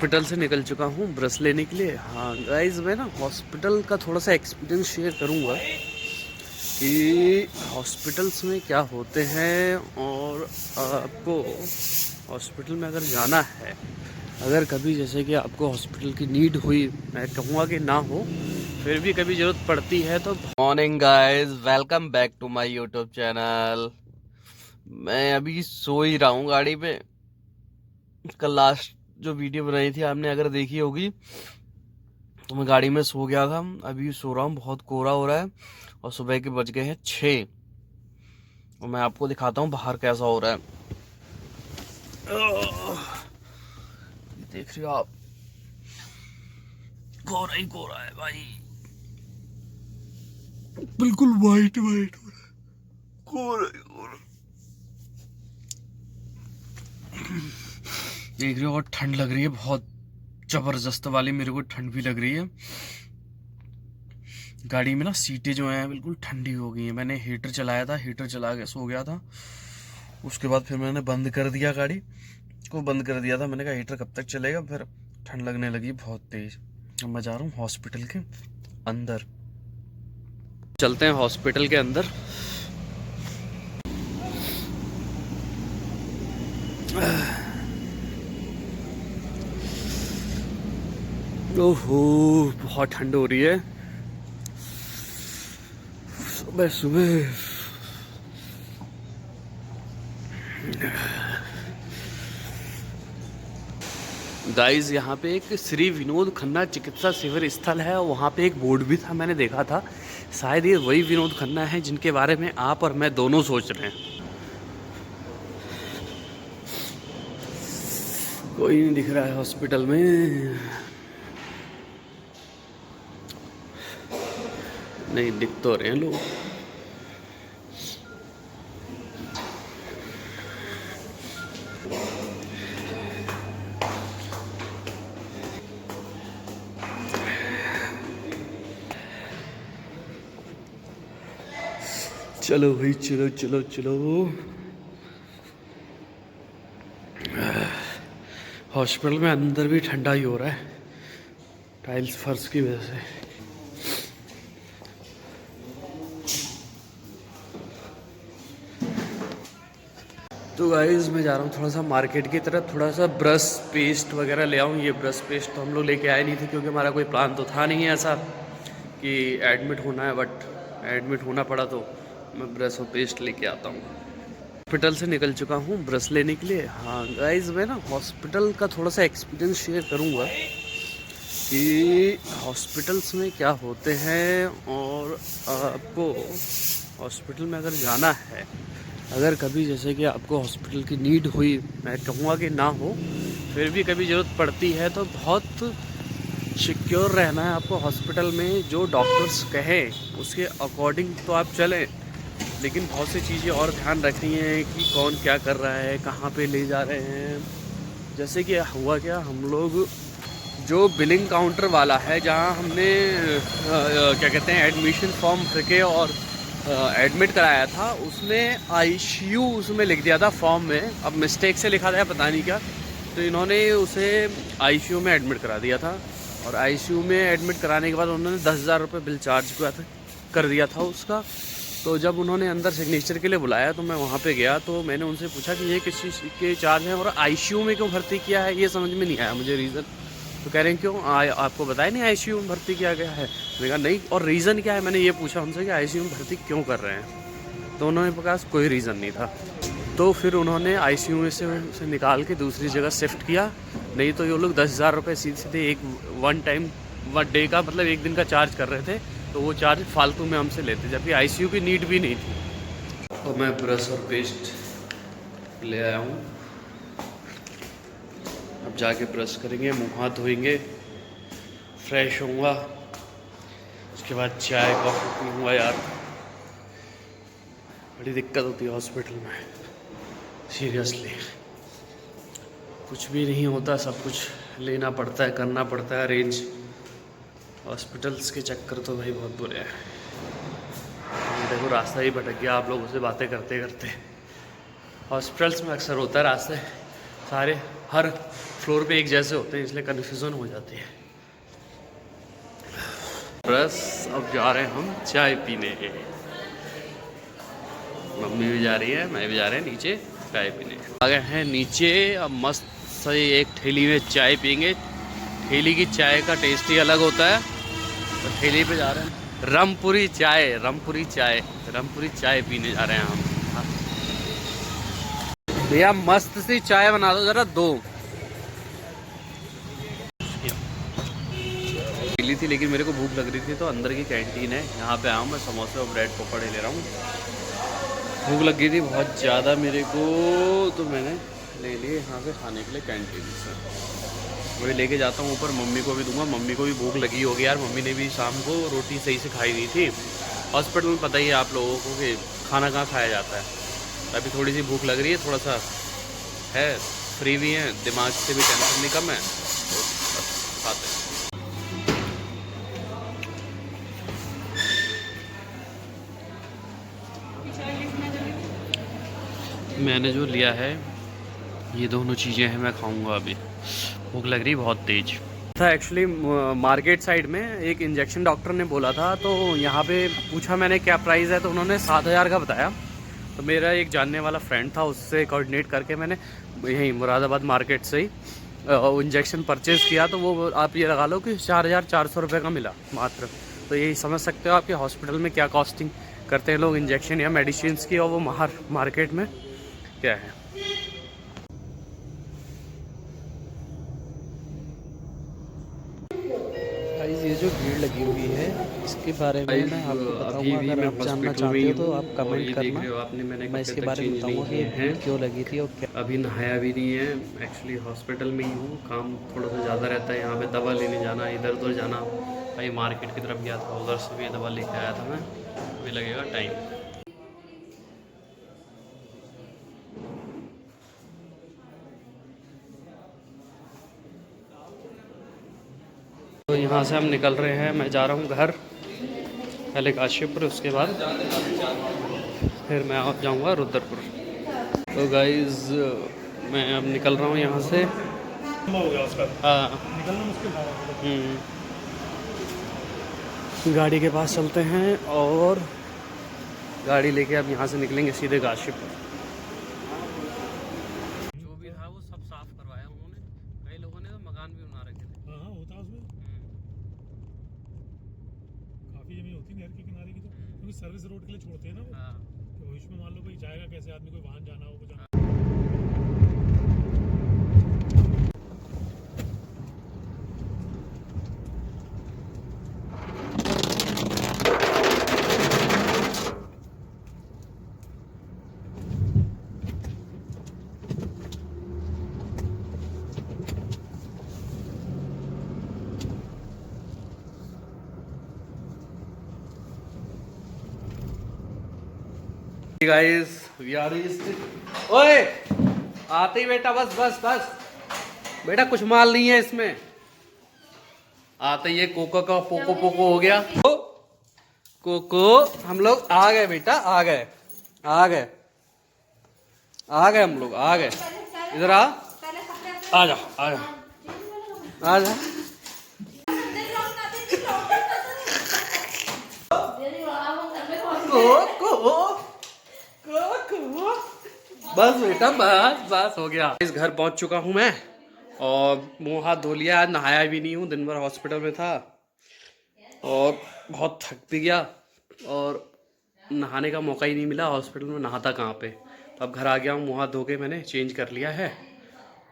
Hospital से निकल चुका हूँ ब्रश लेने के लिए। हाँ गाइज, मैं ना हॉस्पिटल का थोड़ा सा एक्सपीरियंस शेयर करूँगा कि हॉस्पिटल्स में क्या होते हैं, और आपको हॉस्पिटल में अगर जाना है, अगर कभी जैसे कि आपको हॉस्पिटल की नीड हुई, मैं कहूँगा कि ना हो, फिर भी कभी ज़रूरत पड़ती है तो। Morning guys, welcome back to my YouTube channel. मैं अभी सो ही रहा हूँ गाड़ी पे। कल लास्ट जो वीडियो बनाई थी आपने अगर देखी होगी, तो मैं गाड़ी में सो गया था। अभी सो रहा हूँ, बहुत कोहरा हो रहा है और सुबह के बज गए हैं 6। और मैं आपको दिखाता हूँ बाहर कैसा हो रहा है। देख रहे हो आप, कोहरा ही कोहरा है भाई, बिल्कुल वाइट वाइट हो रहा है, कोहरा ही कोहरा। देख रहे हो, और ठंड लग रही है बहुत जबरदस्त वाली, मेरे को ठंड भी लग रही है। गाड़ी में ना सीटें जो हैं बिल्कुल ठंडी हो गई हैं। मैंने हीटर चलाया था, हीटर चला के सो गया था। उसके बाद फिर मैंने बंद कर दिया, गाड़ी को बंद कर दिया था। मैंने कहा हीटर कब तक चलेगा, फिर ठंड लगने लगी बहुत तेज। अब मैं जा रहा हूँ हॉस्पिटल के अंदर। चलते हैं हॉस्पिटल के अंदर। ओहो, बहुत ठंड हो रही है सुबह सुबह। गाइस, यहाँ पे एक श्री विनोद खन्ना चिकित्सा शिविर स्थल है, और वहाँ पे एक बोर्ड भी था, मैंने देखा था। शायद ये वही विनोद खन्ना है जिनके बारे में आप और मैं दोनों सोच रहे हैं। कोई नहीं दिख रहा है हॉस्पिटल में। नहीं दिख तो रहे हैं लोग। चलो भाई, चलो चलो चलो। हॉस्पिटल में अंदर भी ठंडा ही हो रहा है, टाइल्स फर्श की वजह से। तो गाइस, मैं जा रहा हूँ थोड़ा सा मार्केट की तरफ, थोड़ा सा ब्रश पेस्ट वगैरह ले आऊँ। ये ब्रश पेस्ट तो हम लोग लेके आए नहीं थे, क्योंकि हमारा कोई प्लान तो था नहीं ऐसा कि एडमिट होना है, बट एडमिट होना पड़ा तो मैं ब्रश और पेस्ट लेके आता हूँ। हॉस्पिटल से निकल चुका हूँ ब्रश लेने के लिए। हाँ गाइस, मैं ना हॉस्पिटल का थोड़ा सा एक्सपीरियंस शेयर करूँगा कि हॉस्पिटल्स में क्या होते हैं, और आपको हॉस्पिटल में अगर जाना है, अगर कभी जैसे कि आपको हॉस्पिटल की नीड हुई, मैं कहूँगा कि ना हो, फिर भी कभी ज़रूरत पड़ती है तो बहुत सिक्योर रहना है आपको हॉस्पिटल में। जो डॉक्टर्स कहें उसके अकॉर्डिंग तो आप चलें, लेकिन बहुत सी चीज़ें और ध्यान रखनी है कि कौन क्या कर रहा है, कहाँ पे ले जा रहे हैं। जैसे कि हुआ क्या, हम लोग जो बिलिंग काउंटर वाला है, जहाँ हमने क्या कहते हैं एडमिशन फॉर्म भर के और एडमिट कराया था, उसने आईसीयू उसमें लिख दिया था फॉर्म में। अब मिस्टेक से लिखा था पता नहीं क्या, तो इन्होंने उसे आईसीयू में एडमिट करा दिया था। और आईसीयू में एडमिट कराने के बाद उन्होंने 10,000 रुपये बिल चार्ज कर दिया था उसका। तो जब उन्होंने अंदर सिग्नेचर के लिए बुलाया तो मैं वहाँ पे गया, तो मैंने उनसे पूछा कि ये किस चीज़ के चार्ज हैं और आईसीयू में क्यों भर्ती किया है, ये समझ में नहीं आया मुझे रीज़न। तो कह रहे हैं क्यों, आपको बताया नहीं आईसीयू में भर्ती किया गया है। मैंने कहा नहीं, और रीज़न क्या है, मैंने ये पूछा उनसे कि आईसीयू में भर्ती क्यों कर रहे हैं। तो उन्होंने पास कोई रीज़न नहीं था। तो फिर उन्होंने आईसीयू में से निकाल के दूसरी जगह शिफ्ट किया। नहीं तो ये लोग 10,000 रुपये सीधे एक वन डे का, मतलब एक दिन का चार्ज कर रहे थे। तो वो चार्ज फालतू में हमसे लेते, जबकि आईसीयू की नीड भी नहीं थी। तो मैं ब्रश और पेस्ट ले आया हूँ। अब जाके ब्रश करेंगे, मुँह हाथ धोएंगे, फ्रेश होऊंगा, उसके बाद चाय कॉफ़ी पीऊँगा। यार बड़ी दिक्कत होती है हॉस्पिटल में, सीरियसली। कुछ भी नहीं होता, सब कुछ लेना पड़ता है, करना पड़ता है अरेंज। हॉस्पिटल्स के चक्कर तो भाई बहुत बुरे हैं। देखो रास्ता ही भटक गया आप लोगों से बातें करते करते। हॉस्पिटल्स में अक्सर होता है रास्ते सारे हर फ्लोर पे एक जैसे होते हैं, इसलिए कन्फ्यूज़न हो जाती है। बस अब जा रहे हैं हम चाय पीने। मम्मी भी जा रही है, मैं भी जा रहे हैं नीचे चाय पीने। आ गए हैं नीचे, अब मस्त से एक ठेली में चाय पियेंगे। ठेली की चाय का टेस्ट ही अलग होता है। तो ठेली पे जा रहे हैं, रामपुरी चाय, रामपुरी चाय, रामपुरी चाय पीने जा रहे हैं हम। भैया मस्त सी चाय बना दो जरा, दो। पीली थी लेकिन मेरे को भूख लग रही थी, तो अंदर की कैंटीन है, यहाँ पे आया हूँ मैं। समोसे और ब्रेड पकौड़े ले रहा हूँ। भूख लग गई थी बहुत ज़्यादा मेरे को, तो मैंने ले लिए यहाँ से खाने के लिए कैंटीन से। वही लेके जाता हूँ ऊपर, मम्मी को भी दूंगा। मम्मी को भी भूख लगी होगी यार, मम्मी ने भी शाम को रोटी सही से खाई नहीं थी। हॉस्पिटल में पता ही है आप लोगों को कि खाना कहाँ खाया जाता है। अभी थोड़ी सी भूख लग रही है, थोड़ा सा है, फ्री भी है, दिमाग से भी टेंशन नहीं कम है, तो बस खाते हैं। मैंने जो लिया है ये दोनों चीज़ें हैं, मैं खाऊंगा अभी। भूख लग रही बहुत तेज था। एक्चुअली मार्केट साइड में एक इंजेक्शन डॉक्टर ने बोला था, तो यहाँ पे पूछा मैंने क्या प्राइस है, तो उन्होंने 7,000 का बताया। तो मेरा एक जानने वाला फ्रेंड था, उससे कोऑर्डिनेट करके मैंने यहीं मुरादाबाद मार्केट से ही इंजेक्शन परचेज़ किया। तो वो आप ये लगा लो कि 4,400 रुपये का मिला मात्र। तो यही समझ सकते हो आपके हॉस्पिटल में क्या कॉस्टिंग करते हैं लोग इंजेक्शन या मेडिसिन की, और वो मार्केट में क्या है। ये जो भीड़ लगी हुई है इसके बारे में मैं आपको बताऊंगा। अगर आप जानना चाहते हो तो आप कमेंट करना, आपने मैं इसके बारे में बताऊंगा कि ये भीड़ क्यों लगी थी और क्या। अभी नहाया भी नहीं है, एक्चुअली हॉस्पिटल में ही हूँ, काम थोड़ा सा ज़्यादा रहता है यहाँ पे। दवा लेने जाना, इधर उधर जाना। भाई मार्केट की तरफ गया था, उधर से भी दवा लेके आया था मैं, अभी लगेगा टाइम। तो यहाँ से हम निकल रहे हैं, मैं जा रहा हूँ घर, पहले काशीपुर, उसके बाद फिर मैं अब जाऊँगा रुद्रपुर। तो गाइज़ मैं अब निकल रहा हूँ यहाँ से। हो गया उसका, हाँ निकलना मुश्किल। गाड़ी के पास चलते हैं और गाड़ी लेके अब यहाँ से निकलेंगे सीधे काशीपुर। जो भी था वो सब साफ करवाया उन्होंने, कई लोगों ने तो मकान भी बना रखे थे। हाँ होता है उसमें, काफ़ी जमीन होती है नहर के किनारे की, तो क्योंकि सर्विस रोड के लिए छोड़ते हैं ना वो। हाँ। तो भविष्य में मान लो कोई जाएगा कैसे, आदमी कोई वाहन जाना हो, कुछ गाइस वी आर ओए आते ही बेटा, बस बस बस बेटा, कुछ माल नहीं है इसमें। आते ही ये कोको का पोको पोको हो गया। कोको हम लोग आ गए बेटा, आ गए आ गए आ गए, हम लोग आ गए। इधर आ, आ जा आ जा आ जा। बस बेटा बस बस हो गया। इस घर पहुंच चुका हूं मैं और मुंह हाथ धो लिया। आज नहाया भी नहीं हूं, दिन भर हॉस्पिटल में था और बहुत थक भी गया और नहाने का मौका ही नहीं मिला। हॉस्पिटल में नहाता कहाँ पे। तो अब घर आ गया हूँ, मुंह हाथ धो के मैंने चेंज कर लिया है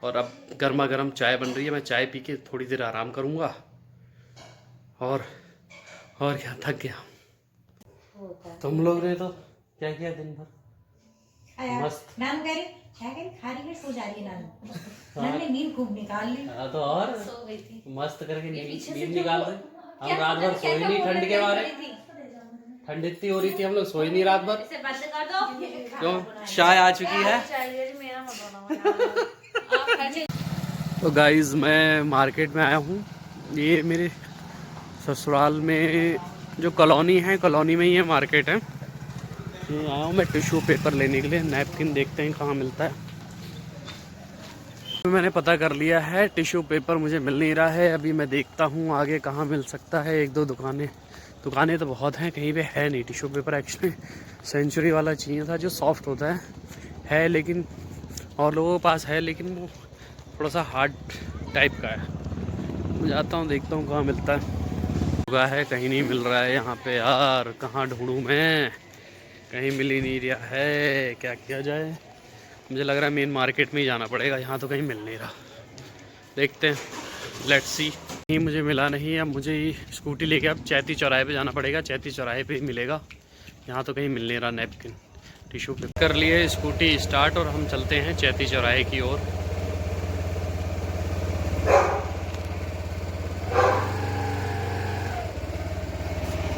और अब गर्मा गर्म चाय बन रही है। मैं चाय पी के थोड़ी देर आराम करूँगा और क्या, थक गया। तुम लोग ने तो क्या किया दिन भर? मस्त नाम करे खा रही है, सो जा रही है नाम ने नींद खूब निकाल ली। तो और सो गई थी, मस्त करके नींद निकाल रहे। हम रात भर सोए नहीं, ठंड के बारे, ठंड इतनी हो रही थी, हम लोग सोए नहीं रात भर। क्यों? चाय आ चुकी है। तो गाइज मैं मार्केट में आया हूँ, ये मेरे ससुराल में जो कॉलोनी है, कॉलोनी में ही है मार्केट है। ये आया हूँ मैं टिश्यू पेपर लेने के लिए, नैपकिन देखते हैं कहाँ मिलता है। मैंने पता कर लिया है, टिश्यू पेपर मुझे मिल नहीं रहा है। अभी मैं देखता हूँ आगे कहाँ मिल सकता है। एक दो दुकानें तो बहुत हैं, कहीं पे है नहीं टिश्यू पेपर। एक्चुअली सेंचुरी वाला चाहिए था जो सॉफ्ट होता है लेकिन और लोगों के पास है, लेकिन वो थोड़ा सा हार्ड टाइप का है। मैं जाता हूँ देखता हूँ कहाँ मिलता है। कहीं नहीं मिल रहा है यहाँ पे यार, कहाँ ढूंढूँ मैं, कहीं मिल ही नहीं रहा है। क्या किया जाए, मुझे लग रहा है मेन मार्केट में ही जाना पड़ेगा, यहाँ तो कहीं मिल नहीं रहा। देखते हैं, लेट्स सी। कहीं मुझे मिला नहीं, अब मुझे ही स्कूटी लेके अब चैती चौराहे पे जाना पड़ेगा। चैती चौराहे पे ही मिलेगा, यहाँ तो कहीं मिल नहीं रहा नैपकिन टिश्यू पेपर। कर लिए स्कूटी स्टार्ट और हम चलते हैं चैती चौराहे की ओर।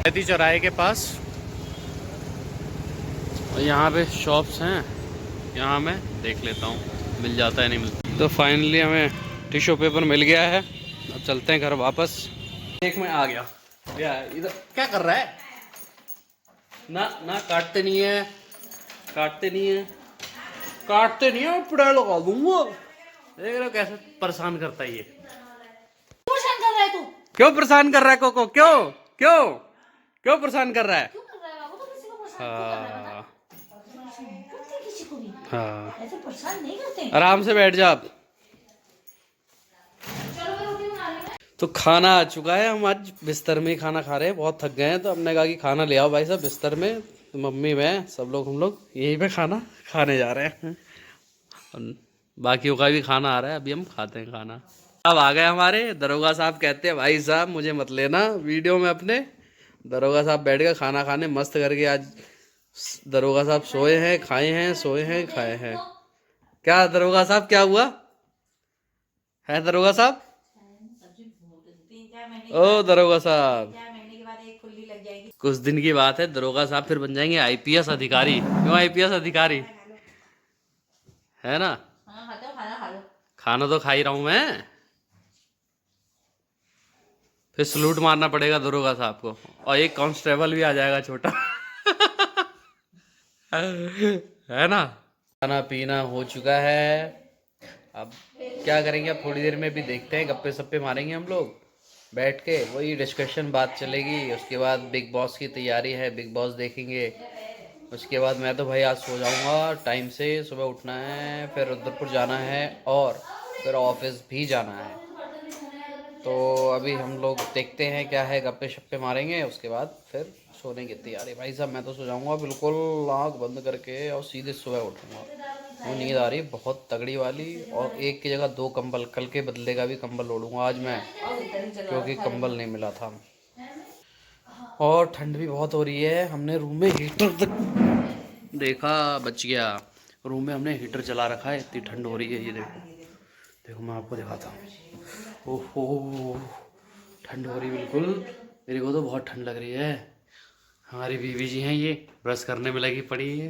चैती चौराहे के पास यहाँ पे शॉप्स हैं, यहाँ मैं देख लेता हूँ मिल जाता है नहीं मिलता। तो फाइनली हमें टिश्यू पेपर मिल गया है, अब चलते हैं घर वापस। एक मैं आ गया यार, इधर क्या कर रहा है? ना ना काटते नहीं है, काटते नहीं है, काटते नहीं है, पड़ा लगा दूंगा। देख रहे हो कैसे परेशान करता है ये। परेशान कर रहा है तू? क्यों परेशान कर रहा है कोको? क्यों क्यों क्यों परेशान कर रहा है? क्यों कर रहा है? वो तो किसी को परेशान क्यों कर रहा है? हाँ करते किसी को भी हाँ, ऐसे परेशान नहीं करते। आराम से बैठ जा आप। चलो मैं रोटी बना रही हूँ। तो खाना आ चुका है, हम आज बिस्तर में ही खाना खा रहे हैं, बहुत थक गए हैं। तो हमने कहा कि खाना ले आओ भाई साहब बिस्तर में। तो मम्मी मैं सब लोग हम लोग यहीं पे खाना खाने जा रहे हैं। और बाकियों का भी खाना आ रहा है, अभी हम खाते हैं खाना। अब आ गए हमारे दरोगा साहब, कहते हैं भाई साहब मुझे मत लेना वीडियो में अपने। दरोगा साहब बैठ गए खाना खाने मस्त करके। आज दरोगा साहब सोए हैं, खाए हैं, सोए हैं, खाए हैं। क्या दरोगा साहब क्या हुआ है? दरोगा साहब, ओ दरोगा साहब, 4 महीने के बाद एक खुली लग जाएगी। कुछ दिन की बात है, दरोगा साहब फिर बन जाएंगे आईपीएस अधिकारी। क्यों आईपीएस अधिकारी, है ना? हाँ खाते हो, खाना खा लो। खाना तो खा ही रहा हूं मैं, फिर सलूट मारना पड़ेगा दरोगा साहब को। और एक कांस्टेबल भी आ जाएगा छोटा। है ना? खाना पीना हो चुका है, अब क्या करेंगे? अब थोड़ी देर में भी देखते हैं, गप्पे सप्पे मारेंगे हम लोग बैठ के, वही डिस्कशन बात चलेगी। उसके बाद बिग बॉस की तैयारी है, बिग बॉस देखेंगे। उसके बाद मैं तो भाई आज सो जाऊंगा टाइम से, सुबह उठना है, फिर रुद्रपुर जाना है और फिर ऑफिस भी जाना है। तो अभी हम लोग देखते हैं क्या है, गप्पे शप्पे मारेंगे, उसके बाद फिर सोने की तैयारी। भाई साहब मैं तो सो जाऊंगा बिल्कुल आँख बंद करके और सीधे सुबह उठूंगा। वो नींद आ रही है बहुत तगड़ी वाली, और एक की जगह 2 कंबल, कल के बदले का भी कंबल ओढ़ूंगा आज मैं, क्योंकि कंबल नहीं मिला था। और ठंड भी बहुत हो रही है। हमने रूम में हीटर तक देखा, बच गया, रूम में हमने हीटर चला रखा है, इतनी ठंड हो रही है। ये देखो देखो मैं आपको दिखाता हूँ। ओहो ठंड हो रही बिल्कुल, मेरे को तो बहुत ठंड लग रही है। हमारी बीवी जी हैं, ये ब्रश करने में लगी पड़ी है।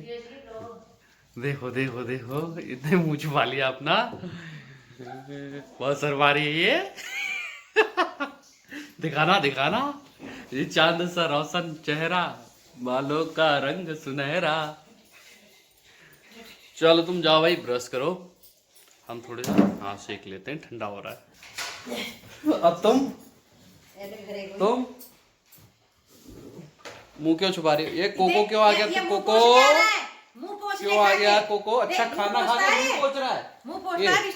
देखो देखो देखो, इतने मुँह छुपा लिया अपना, बहुत शर्मा रही है ये। दिखाना दिखाना, ये चांद सा रोशन चेहरा, बालों का रंग सुनहरा। चलो तुम जाओ भाई ब्रश करो, हम थोड़े सा हाथ सेक लेते हैं, ठंडा हो रहा है। अब तुम मुंह क्यों छुपा रही हो? ये कोको क्यों आ गया? तू कोको क्यों आ गया? कोको अच्छा खाना खा के मुंह पोंछ रहा है।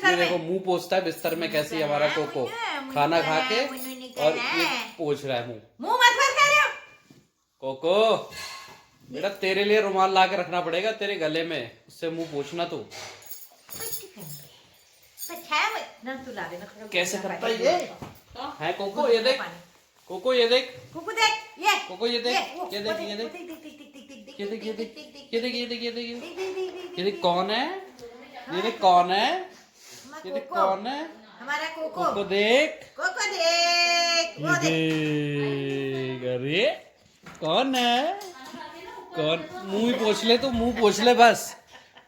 ये देखो मुंह पोंछता है बिस्तर में, कैसी हमारा कोको खाना खा के और ये पोंछ रहा है मुंह। कोको बेटा तेरे लिए रुमाल ला के रखना पड़ेगा तेरे गले में, उससे मुंह पोंछना तू। कैसे करता है ये? है कोको ये देख, कोको ये देख, कोको ये देख, ये देख, ये देख, ये देख, ये देख, ये देख, ये देख, ये देख, ये देख कौन है? ये देख कौन है? ये देख कौन है? हमारा कोको देख, कोको देख, वो देख, अरे कौन है? कौन? मुंह ही पोंछ ले तू, मुंह पोंछ ले बस,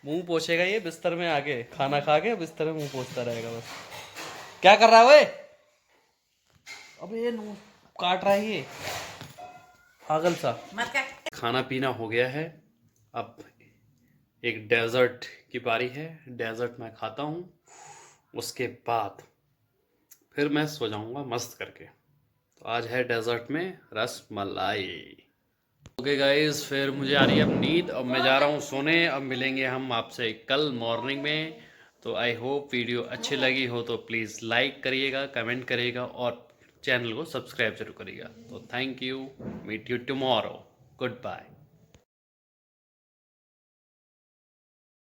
मुंह पोंछेगा ये बिस्तर में आके, खाना खा के बिस्तर में मुंह पोंछता रहेगा बस। क्या कर रहा है वे? अबे ये काट रहा है ये पागल सा। खाना पीना हो गया है, अब एक डेजर्ट की बारी है। डेजर्ट मैं खाता हूँ उसके बाद फिर मैं सो जाऊँगा मस्त करके। तो आज है डेजर्ट में रस मलाई। ओके गाइस, फिर मुझे आ रही है अब नींद, अब मैं जा रहा हूँ सोने। अब मिलेंगे हम आपसे कल मॉर्निंग में। तो आई होप वीडियो अच्छी लगी हो तो प्लीज़ लाइक करिएगा, कमेंट करिएगा और चैनल को सब्सक्राइब जरूर करिएगा। तो thank you, meet you tomorrow, good bye.